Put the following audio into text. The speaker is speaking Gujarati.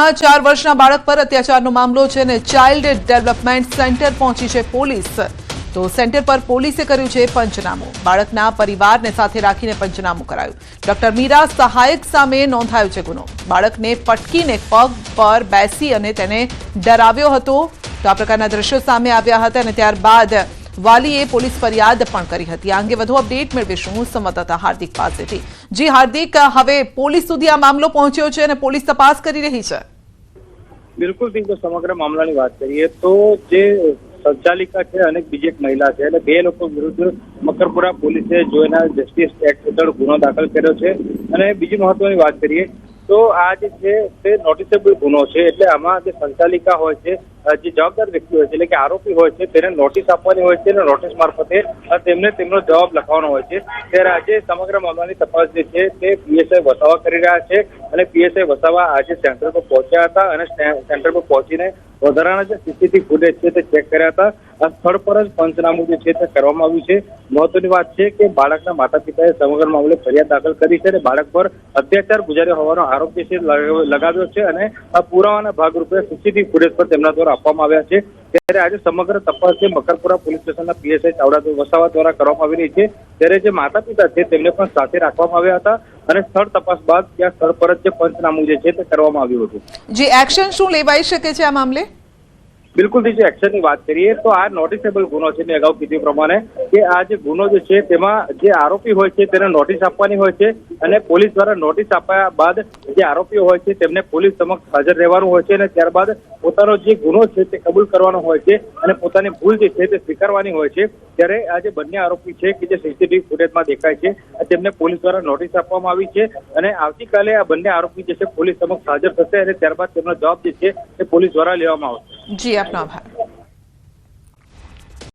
સુરતમાં 4 વર્ષના બાળક પર અત્યાચારનો મામલો છે અને ચાઇલ્ડ ડેવલપમેન્ટ સેન્ટર પહોંચી છે પોલીસ। તો સેન્ટર પર પોલીસે કર્યું છે પંચનામું। બાળકના પરિવારને સાથે રાખીને પંચનામું કરાયું। ડોક્ટર મીરા સહાયક સામે નોંધાયો છે ગુનો। બાળકને પટકીને પગ પર બેસી અને તેને ડરાવ્યો હતો। તો આ પ્રકારના દ્રશ્યો સામે આવ્યા હતા અને ત્યારબાદ વાલીએ પોલીસ ફરિયાદ પણ કરી હતી। આ અંગે વધુ અપડેટ મેળવીશું સંવાદદાતા હાર્દિક પાસેથી। જી હાર્દિક, હવે પોલીસ સુધી આ મામલો પહોંચ્યો છે અને પોલીસ તપાસ કરી રહી છે। બિલકુલ તો સમગ્ર મામલાની વાત કરીએ તો જે સંચાલિકા છે અને બીજી એક મહિલા છે એટલે બે લોકો વિરુદ્ધ મકરપુરા પોલીસે જોઈના જસ્ટિસ એક્ટ હેઠળ ગુનો દાખલ કર્યો છે। અને બીજી મહત્વની વાત કરીએ તો આ જે છે તે નોટિસેબલ ગુનો છે। એટલે આમાં જે સંચાલિકા હોય છે, જે જવાબદાર વ્યક્તિ હોય છે એટલે કે આરોપી હોય છે, તેને નોટિસ આપવાની હોય છે અને નોટિસ મારફતે તેમને તેમનો જવાબ લખવાનો હોય છે। ત્યારે આજે સમગ્ર મામલાની તપાસ જે છે તે પીએસઆઈ વસાવા કરી રહ્યા છે અને પીએસઆઈ વસાવા આજે સેન્ટર પર પહોંચ્યા હતા અને સેન્ટર પર પહોંચીને વધારાના જે સીસીટીવી ફૂટેજ છે તે ચેક કર્યા હતા। આ સ્થળ પર જ પંચનામું જે છે તે કરવામાં આવ્યું છે। મહત્વની વાત છે કે બાળકના માતા પિતાએ સમગ્ર મામલે ફરિયાદ દાખલ કરી છે અને બાળક પર અત્યાચાર ગુજાર્યો હોવાનો આરોપ જે છે લગાવ્યો છે અને આ પુરાવાના ભાગરૂપે સીસીટીવી ફૂટેજ પર તેમના દ્વારા આપવામાં આવ્યા છે। ત્યારે આજે સમગ્ર તપાસ છે મકરપુરા પોલીસ સ્ટેશનના પીએસઆઈ ચાવડા વસાવા દ્વારા કરવામાં આવી રહી છે। ત્યારે જે માતા પિતા છે તેમને પણ સાથે રાખવામાં આવ્યા હતા અને સ્થળ તપાસ બાદ ત્યાં સ્થળ પર જ જે પંચનામું જે છે તે કરવામાં આવ્યું હતું। જે એક્શન શું લેવાઈ શકે છે આ મામલે? બિલકુલ જે એક્શનની વાત કરીએ તો આ નોટિસેબલ ગુનો છે। મેં અગાઉ કીધું પ્રમાણે કે આ જે ગુનો જે છે તેમાં જે આરોપી હોય છે તેને નોટિસ આપવાની હોય છે અને પોલીસ દ્વારા નોટિસ આપ્યા બાદ જે આરોપીઓ હોય છે તેમને પોલીસ સમક્ષ હાજર રહેવાનું હોય છે અને ત્યારબાદ પોતાનો જે ગુનો છે તે કબૂલ કરવાનો હોય છે અને પોતાની ભૂલ જે છે તે સ્વીકારવાની હોય છે। ત્યારે આ જે બંને આરોપી છે કે જે સીસીટીવી ફૂટેજમાં દેખાય છે તેમને પોલીસ દ્વારા નોટિસ આપવામાં આવી છે અને આવતીકાલે આ બંને આરોપી જે છે પોલીસ સમક્ષ હાજર થશે અને ત્યારબાદ તેમનો જવાબ જે છે તે પોલીસ દ્વારા લેવામાં આવશે। જી, આપનો આભાર।